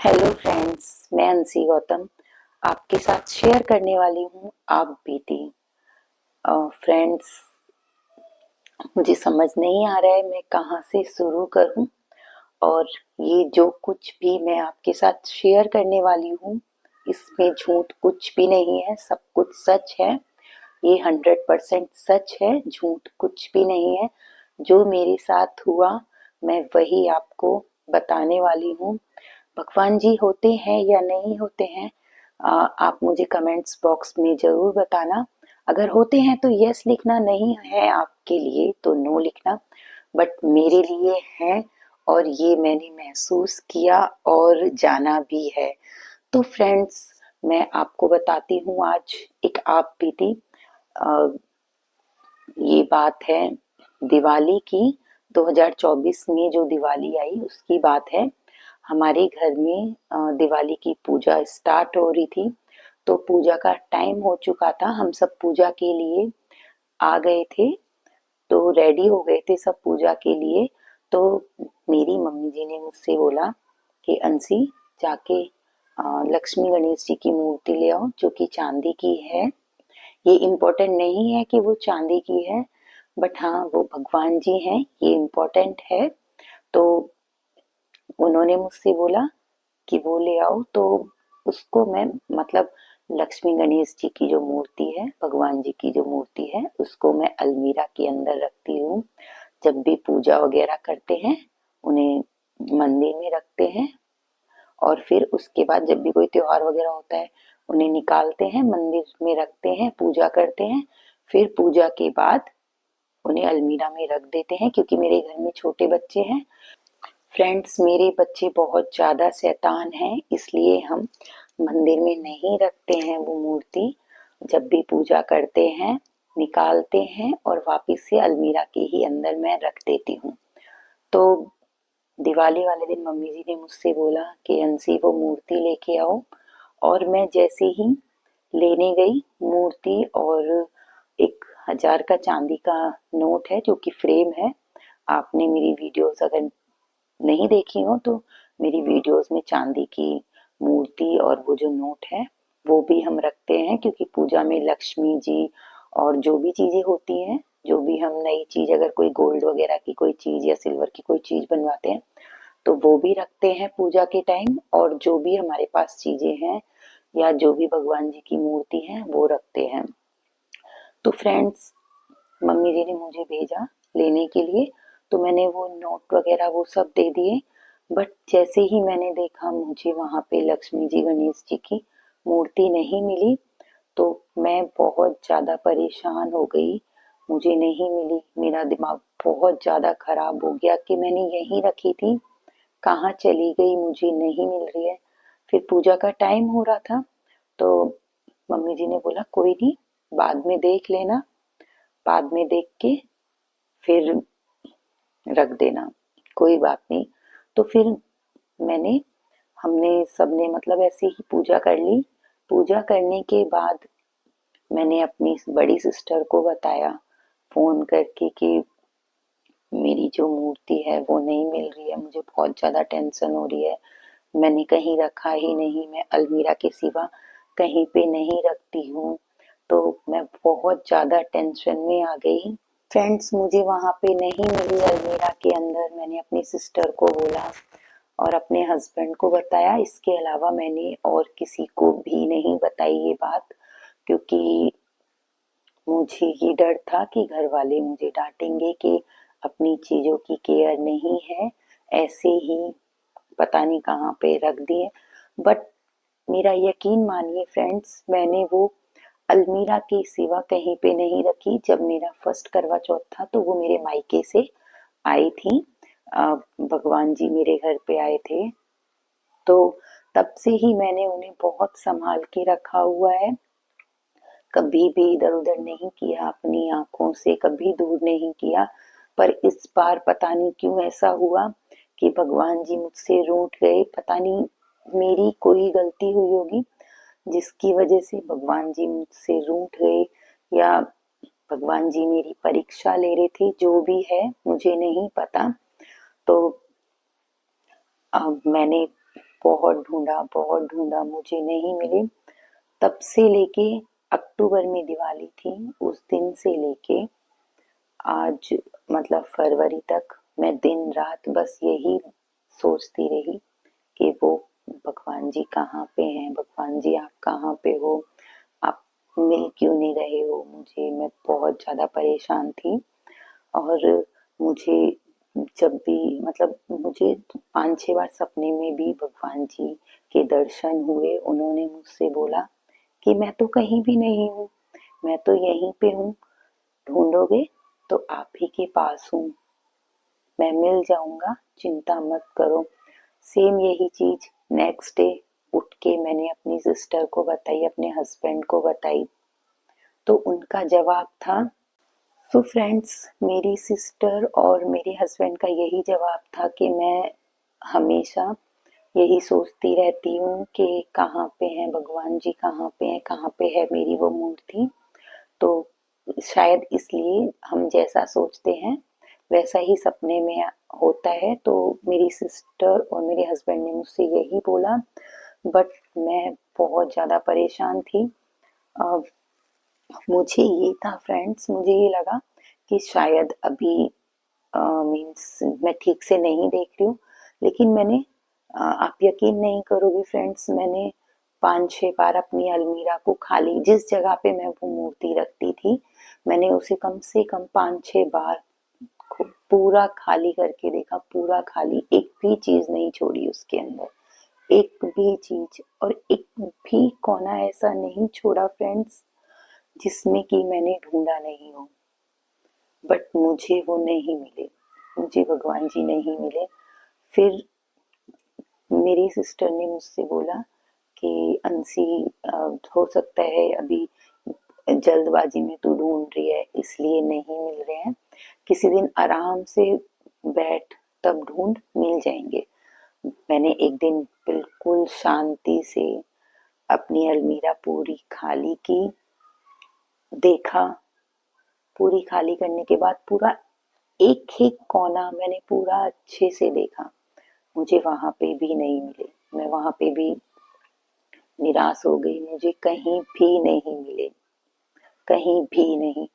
Hello friends, मैं अंशी गौतम आपके साथ शेयर करने वाली हूँ आप बीती। फ्रेंड्स, मुझे समझ नहीं आ रहा है मैं कहाँ से शुरू करूँ। और ये जो कुछ भी मैं आपके साथ शेयर करने वाली हूँ इसमें झूठ कुछ भी नहीं है, सब कुछ सच है। ये 100% सच है, झूठ कुछ भी नहीं है। जो मेरे साथ हुआ मैं वही आपको बताने वाली हूँ। भगवान जी होते हैं या नहीं होते हैं, आप मुझे कमेंट्स बॉक्स में ज़रूर बताना। अगर होते हैं तो यस लिखना, नहीं है आपके लिए तो नो लिखना। बट मेरे लिए है और ये मैंने महसूस किया और जाना भी है। तो फ्रेंड्स, मैं आपको बताती हूँ आज एक आप बीती। अ, ये बात है दिवाली की। 2024 में जो दिवाली आई उसकी बात है। हमारे घर में दिवाली की पूजा स्टार्ट हो रही थी, तो पूजा का टाइम हो चुका था। हम सब पूजा के लिए आ गए थे, तो रेडी हो गए थे सब पूजा के लिए। तो मेरी मम्मी जी ने मुझसे बोला कि अंशी, जाके लक्ष्मी गणेश जी की मूर्ति ले आओ जो कि चांदी की है। ये इम्पोर्टेंट नहीं है कि वो चांदी की है, बट हाँ वो भगवान जी हैं, ये इम्पोर्टेंट है। तो उन्होंने मुझसे बोला कि वो ले आओ। तो उसको मैं, मतलब लक्ष्मी गणेश जी की जो मूर्ति है, भगवान जी की जो मूर्ति है, उसको मैं अलमीरा के अंदर रखती हूँ। जब भी पूजा वगैरह करते हैं उन्हें मंदिर में रखते हैं, और फिर उसके बाद जब भी कोई त्योहार वगैरह होता है उन्हें निकालते हैं, मंदिर में रखते हैं, पूजा करते हैं। फिर पूजा के बाद उन्हें अलमीरा में रख देते हैं, क्योंकि मेरे घर में छोटे बच्चे हैं। फ्रेंड्स, मेरे बच्चे बहुत ज़्यादा शैतान हैं, इसलिए हम मंदिर में नहीं रखते हैं वो मूर्ति। जब भी पूजा करते हैं निकालते हैं और वापस से अलमीरा के ही अंदर मैं रख देती हूँ। तो दिवाली वाले दिन मम्मी जी ने मुझसे बोला कि अंशी वो मूर्ति लेके आओ। और मैं जैसे ही लेने गई मूर्ति, और 1,000 का चांदी का नोट है जो कि फ्रेम है। आपने मेरी वीडियोस अगर नहीं देखी हो तो मेरी वीडियोस में चांदी की मूर्ति और वो जो नोट है वो भी हम रखते हैं, क्योंकि पूजा में लक्ष्मी जी और जो भी चीजें होती हैं, जो भी हम नई चीज, अगर कोई गोल्ड वगैरह की कोई चीज या सिल्वर की कोई चीज बनवाते हैं तो वो भी रखते हैं पूजा के टाइम। और जो भी हमारे पास चीजें हैं या जो भी भगवान जी की मूर्ति है वो रखते हैं। तो फ्रेंड्स, मम्मी जी ने मुझे भेजा लेने के लिए, तो मैंने वो नोट वगैरह वो सब दे दिए। बट जैसे ही मैंने देखा मुझे वहां पे लक्ष्मी जी गणेश जी की मूर्ति नहीं मिली, तो मैं बहुत ज्यादा परेशान हो गई। मुझे नहीं मिली, मेरा दिमाग बहुत ज्यादा खराब हो गया कि मैंने यहीं रखी थी, कहाँ चली गई, मुझे नहीं मिल रही है। फिर पूजा का टाइम हो रहा था, तो मम्मी जी ने बोला कोई नहीं, बाद में देख लेना, बाद में देख के फिर रख देना, कोई बात नहीं। तो फिर मैंने, हमने सबने मतलब ऐसे ही पूजा कर ली। पूजा करने के बाद मैंने अपनी बड़ी सिस्टर को बताया फोन करके कि मेरी जो मूर्ति है वो नहीं मिल रही है, मुझे बहुत ज्यादा टेंशन हो रही है। मैंने कहीं रखा ही नहीं, मैं अलमीरा के सिवा कहीं पे नहीं रखती हूँ। तो मैं बहुत ज्यादा टेंशन में आ गई। फ्रेंड्स, मुझे वहां पे नहीं मिली अलमीरा के अंदर। मैंने अपनी सिस्टर को बोला और अपने हस्बैंड को बताया, इसके अलावा मैंने और किसी को भी नहीं बताई ये बात, क्योंकि मुझे ये डर था कि घर वाले मुझे डांटेंगे कि अपनी चीजों की केयर नहीं है, ऐसे ही पता नहीं कहाँ पे रख दिए। बट मेरा यकीन मानिए फ्रेंड्स, मैंने वो अलमीरा के सिवा कहीं पे नहीं रखी। जब मेरा फर्स्ट करवा चौथ था तो वो मेरे मायके से आई थी, भगवान जी मेरे घर पे आए थे। तो तब से ही मैंने उन्हें बहुत संभाल के रखा हुआ है, कभी भी इधर उधर नहीं किया, अपनी आंखों से कभी दूर नहीं किया। पर इस बार पता नहीं क्यों ऐसा हुआ कि भगवान जी मुझसे रूठ गए। पता नहीं मेरी कोई गलती हुई होगी जिसकी वजह से भगवान जी मुझसे रूठ गए, या भगवान जी मेरी परीक्षा ले रहे थे, जो भी है मुझे नहीं पता। तो मैंने बहुत ढूंढा, मुझे नहीं मिले। तब से लेके अक्टूबर में दिवाली थी, उस दिन से लेके आज मतलब फरवरी तक मैं दिन रात बस यही सोचती रही कि वो भगवान जी कहाँ पे हैं, भगवान जी आप कहाँ पे हो, आप मिल क्यों नहीं रहे हो मुझे। मैं बहुत ज़्यादा परेशान थी। और मुझे जब भी मतलब मुझे 5-6 बार सपने में भी भगवान जी के दर्शन हुए। उन्होंने मुझसे बोला कि मैं तो कहीं भी नहीं हूँ, मैं तो यहीं पे हूँ, ढूंढोगे तो आप ही के पास हूँ, मैं मिल जाऊंगा, चिंता मत करो। सेम यही चीज नेक्स्ट डे उठ के मैंने अपनी सिस्टर को बताई, अपने हस्बैंड को बताई, तो उनका जवाब था। सो फ्रेंड्स, मेरी सिस्टर और मेरे हस्बैंड का यही जवाब था कि मैं हमेशा यही सोचती रहती हूँ कि कहाँ पे हैं भगवान जी, कहाँ पे हैं, कहाँ पे है मेरी वो मूर्ति। तो शायद इसलिए हम जैसा सोचते हैं वैसा ही सपने में होता है। तो मेरी सिस्टर और मेरे हस्बैंड ने मुझसे यही बोला। बट मैं बहुत ज़्यादा परेशान थी। अब मुझे ये था फ्रेंड्स, मुझे ये लगा कि शायद अभी मीन्स मैं ठीक से नहीं देख रही हूँ। लेकिन मैंने आप यकीन नहीं करोगे फ्रेंड्स, मैंने 5-6 बार अपनी अलमीरा को खाली, जिस जगह पे मैं वो मूर्ति रखती थी, मैंने उसे कम से कम 5-6 बार पूरा खाली करके देखा, पूरा खाली, एक भी चीज नहीं छोड़ी उसके अंदर, एक भी चीज। और एक भी कोना ऐसा नहीं छोड़ा फ्रेंड्स जिसमें कि मैंने ढूंढा नहीं हो। बट मुझे वो नहीं मिले, मुझे भगवान जी नहीं मिले। फिर मेरी सिस्टर ने मुझसे बोला कि अंशी, हो सकता है अभी जल्दबाजी में तू ढूंढ रही है इसलिए नहीं मिल रहे हैं, किसी दिन आराम से बैठ, तब ढूंढ, मिल जाएंगे। मैंने एक दिन बिल्कुल शांति से अपनी अलमीरा पूरी खाली की, देखा, पूरी खाली करने के बाद पूरा एक एक कोना मैंने पूरा अच्छे से देखा, मुझे वहां पे भी नहीं मिले। मैं वहां पे भी निराश हो गई, मुझे कहीं भी नहीं मिले, कहीं भी नहीं।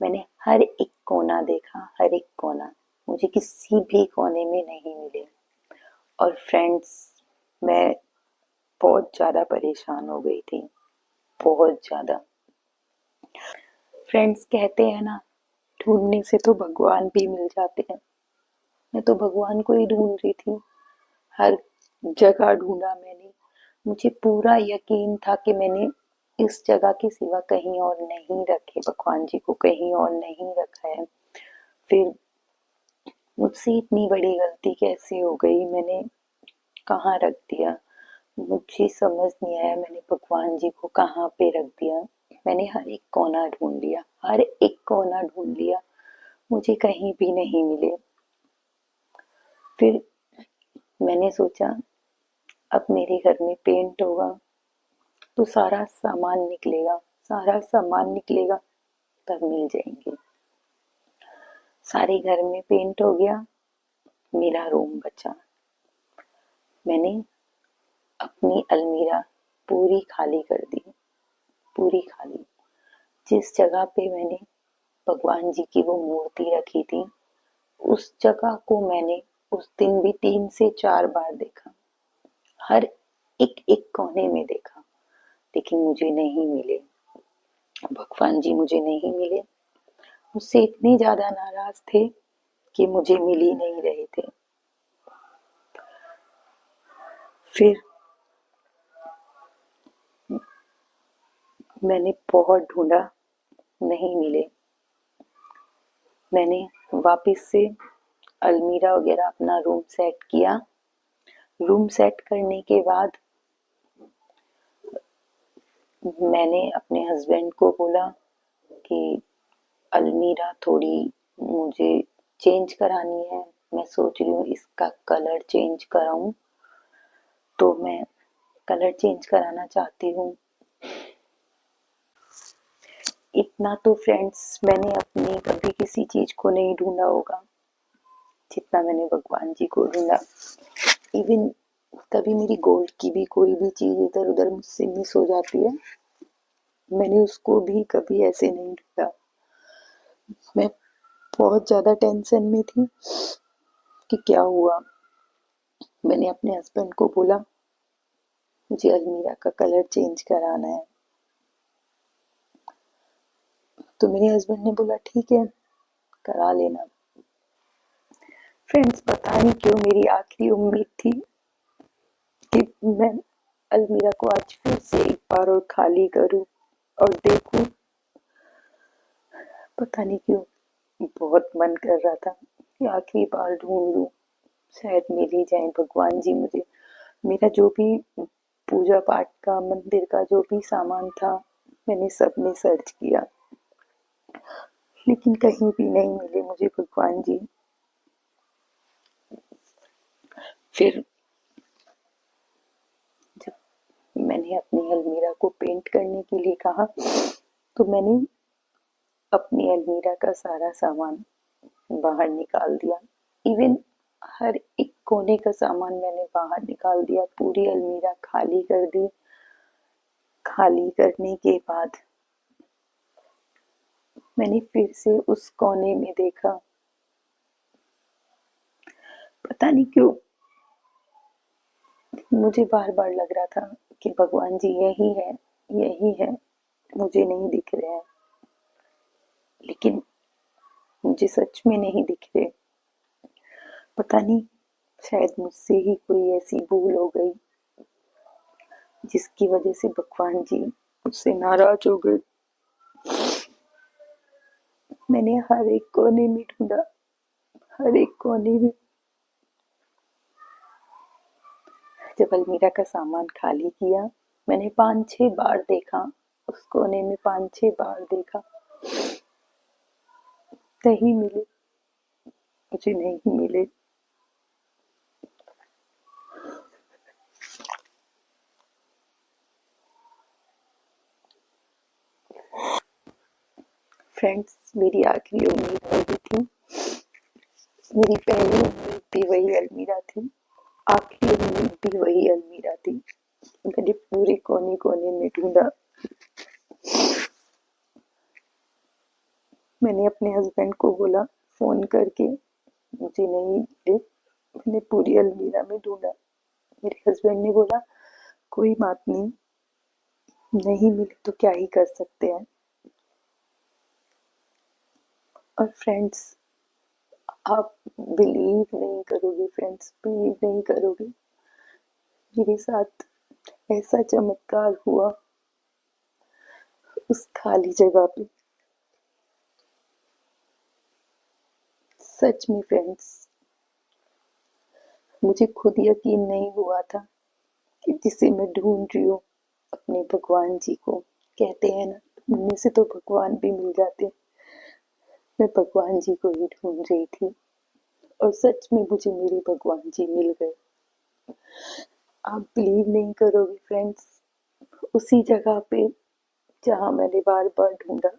मैंने हर एक कोना देखा, हर एक कोना, मुझे किसी भी कोने में नहीं मिले। और फ्रेंड्स, मैं बहुत ज्यादा परेशान हो गई थी, बहुत ज्यादा। फ्रेंड्स कहते हैं ना, ढूंढने से तो भगवान भी मिल जाते हैं। मैं तो भगवान को ही ढूंढ रही थी, हर जगह ढूंढा मैंने। मुझे पूरा यकीन था कि मैंने इस जगह के सिवा कहीं और नहीं रखे, भगवान जी को कहीं और नहीं रखा है। फिर मुझसे इतनी बड़ी गलती कैसे हो गई, मैंने कहाँ रख दिया, मुझे समझ नहीं आया, मैंने भगवान जी को कहाँ पे रख दिया। मैंने हर एक कोना ढूंढ लिया, हर एक कोना ढूंढ लिया, मुझे कहीं भी नहीं मिले। फिर मैंने सोचा अब मेरे घर में पेंट होगा तो सारा सामान निकलेगा, सारा सामान निकलेगा, तब मिल जाएंगे। सारे घर में पेंट हो गया, मेरा रूम बचा। मैंने अपनी अलमीरा पूरी खाली कर दी, पूरी खाली। जिस जगह पे मैंने भगवान जी की वो मूर्ति रखी थी, उस जगह को मैंने उस दिन भी 3 से 4 बार देखा, हर एक एक कोने में देखा, लेकिन मुझे नहीं मिले, भगवान जी मुझे नहीं मिले। मुझसे इतने ज्यादा नाराज थे कि मुझे मिल ही नहीं रहे थे। फिर मैंने बहुत ढूंढा, नहीं मिले। मैंने वापस से अलमीरा वगैरह अपना रूम सेट किया। रूम सेट करने के बाद मैंने अपने हस्बैंड को बोला कि अलमीरा थोड़ी मुझे चेंज करानी है, मैं सोच रही हूँ इसका कलर चेंज कराऊं, तो मैं कलर चेंज कराना चाहती हूँ। इतना तो फ्रेंड्स मैंने अपनी कभी किसी चीज को नहीं ढूंढा होगा जितना मैंने भगवान जी को ढूंढा। इवन कभी मेरी गोल्ड की भी कोई भी चीज़ इधर-उधर मुझसे मिस हो जाती है, मैंने उसको भी कभी ऐसे नहीं ढूँढा। मैं बहुत ज़्यादा टेंशन में थी कि क्या हुआ? मैंने अपने हस्बैंड को बोला, मुझे अलमीरा का कलर चेंज कराना है। तो मेरे हस्बैंड ने बोला ठीक है, करा लेना। फ्रेंड्स, पता नहीं क्यों मेरी आखिरी उम्मीद थी कि मैं अलमीरा को आज फिर से एक बार और खाली करूं और देखूं। पता नहीं क्यों बहुत मन कर रहा था कि आखिरी बार ढूंढ लूं, शायद मिल ही जाए भगवान जी मुझे। मेरा जो भी पूजा पाठ का, मंदिर का जो भी सामान था, मैंने सब में सर्च किया, लेकिन कहीं भी नहीं मिले मुझे भगवान जी। फिर जब मैंने अपनी अलमीरा को पेंट करने के लिए कहा, तो मैंने अपनी अलमीरा का सारा सामान बाहर निकाल दिया। इवन हर एक कोने का सामान मैंने बाहर निकाल दिया, पूरी अलमीरा खाली कर दी। खाली करने के बाद मैंने फिर से उस कोने में देखा। पता नहीं क्यों मुझे बार बार लग रहा था कि भगवान जी यही है, यही है, मुझे नहीं दिख रहे हैं। लेकिन मुझे सच में नहीं दिख रहे। पता नहीं, शायद मुझसे ही कोई ऐसी भूल हो गई जिसकी वजह से भगवान जी मुझसे नाराज हो गए। मैंने हर एक कोने में ढूंढा, हर एक कोने में। जब अलमीरा का सामान खाली किया, मैंने 5-6 बार देखा, उस कोने में 5-6 बार देखा, नहीं मिले, मुझे नहीं मिले। फ्रेंड्स, मेरी आखिरी उम्मीद वही थी, मेरी पहली उम्मीद भी वही अलमीरा थी, आखिरी उम्मीद भी वही अलमीरा थी। मैंने पूरे कोने कोने में ढूंढा। मैंने अपने हस्बैंड को बोला फोन करके, मुझे नहीं मिले। मैंने पूरी अलमीरा में ढूंढा। मेरे हस्बैंड ने बोला कोई बात नहीं, नहीं मिले तो क्या ही कर सकते हैं। और फ्रेंड्स, आप बिलीव नहीं करोगे, फ्रेंड्स बिलीव नहीं करोगे, मेरे साथ ऐसा चमत्कार हुआ उस खाली जगह पे। सच में फ्रेंड्स, मुझे खुद यकीन नहीं हुआ था कि जिसे मैं ढूंढ रही हूँ, अपने भगवान जी को, कहते हैं ना ढूंढने से तो भगवान भी मिल जाते, मैं भगवान जी को ही ढूंढ रही थी और सच में मुझे मेरे भगवान जी मिल गए। आप बिलीव नहीं करोगे फ्रेंड्स, उसी जगह पे जहाँ मैंने बार बार ढूंढा,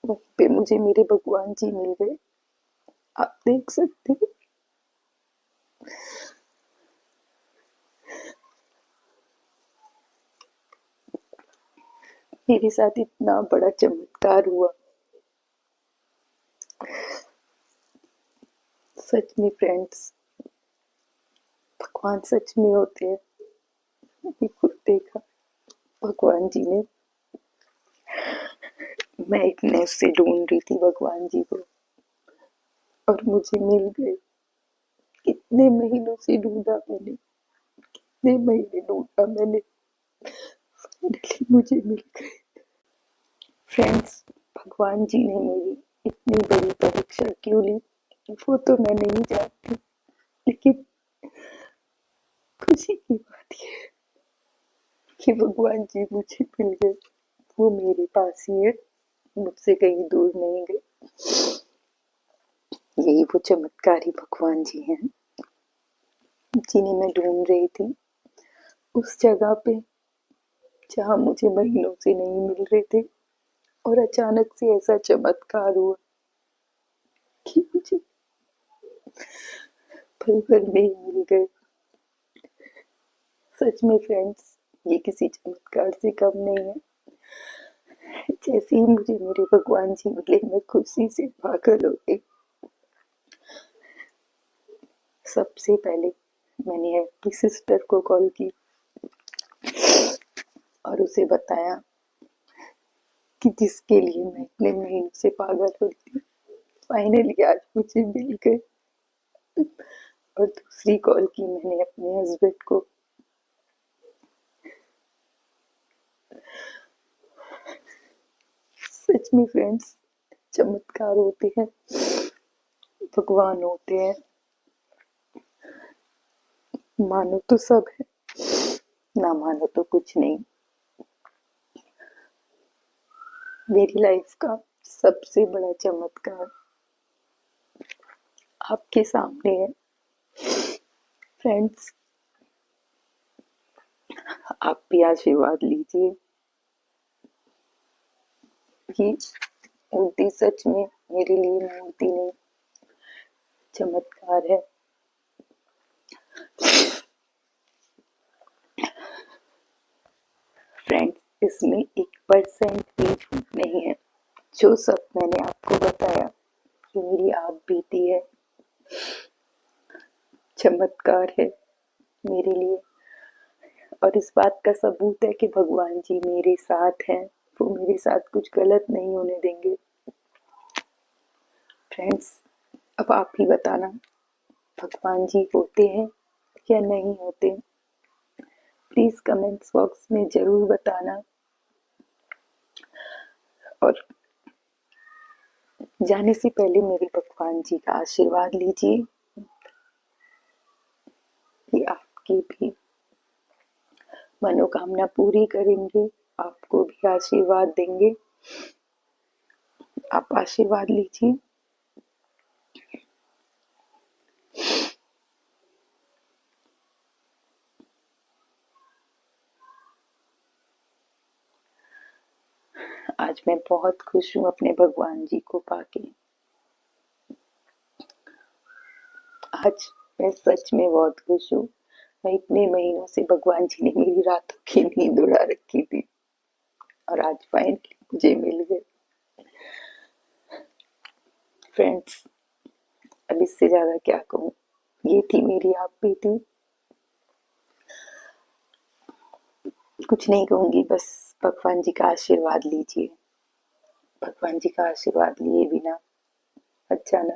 वहीं पे मुझे मेरे भगवान जी मिल गए। आप देख सकते हो, मेरे साथ इतना बड़ा चमत्कार हुआ। सच में फ्रेंड्स, भगवान सच में होते हैं। मैंने खुद देखा, भगवान जी ने, मैं इतने से ढूंढ रही थी भगवान जी को और मुझे मिल गए। कितने महीनों से ढूंढा मैंने, कितने महीने ढूंढा मैंने, फाइनली मुझे मिल गए। फ्रेंड्स, भगवान जी ने मेरी इतनी बड़ी परीक्षा क्यों ली, वो तो मैं नहीं जानती, लेकिन खुशी की बात ये है कि भगवान जी मुझे मिल गए। वो मेरे पास ही है, मुझसे कहीं दूर नहीं गए। यही वो चमत्कारी भगवान जी हैं जिन्हें मैं ढूंढ रही थी, उस जगह पे जहाँ मुझे महीनों से नहीं मिल रहे थे। और अचानक से ऐसा चमत्कार हुआ कि मुझे पल भर में ही मिल गए। सच में फ्रेंड्स, ये किसी चमत्कार से कम नहीं है। जैसे ही मुझे मेरे भगवान जी मिले, मैं खुशी से पागल हो गई। सबसे पहले मैंने अपनी सिस्टर को कॉल की और उसे बताया कि जिसके लिए मैं इतने महीनों से पागल हो रही थी, फाइनली आज मुझे मिल गए। और दूसरी कॉल की मैंने अपने हस्बैंड को। सच में फ्रेंड्स, चमत्कार होते हैं, भगवान होते हैं। मानो तो सब है, ना मानो तो कुछ नहीं। मेरी लाइफ का सबसे बड़ा चमत्कार आपके सामने है फ्रेंड्स। आप भी आशीर्वाद लीजिए। ये मूर्ति सच में मेरे लिए मूर्ति नहीं, चमत्कार है। फ्रेंड्स, इसमें 1% भी झूठ नहीं है। जो सब मैंने आपको बताया, ये मेरी आप बीती है, चमत्कार है मेरे लिए। और इस बात का सबूत है कि भगवान जी मेरे साथ हैं। वो मेरे साथ कुछ गलत नहीं होने देंगे। फ्रेंड्स, अब आप ही बताना, भगवान जी होते हैं या नहीं होते? प्लीज कमेंट्स बॉक्स में जरूर बताना। और जाने से पहले मेरे भगवान जी का आशीर्वाद लीजिए कि आपकी भी मनोकामना पूरी करेंगे, आपको भी आशीर्वाद देंगे। आप आशीर्वाद लीजिए। आज मैं बहुत खुश हूँ अपने भगवान जी को पाके। आज मैं सच में बहुत खुश हूँ। मैं इतने महीनों से भगवान जी ने मेरी रातों की नींद उड़ा रखी थी और आज फाइनली मुझे मिल गए। फ्रेंड्स, अब इससे ज्यादा क्या कहूँ। ये थी मेरी आप बीती। कुछ नहीं कहूंगी, बस भगवान जी का आशीर्वाद लीजिए। भगवान जी का आशीर्वाद लिए बिना अच्छा ना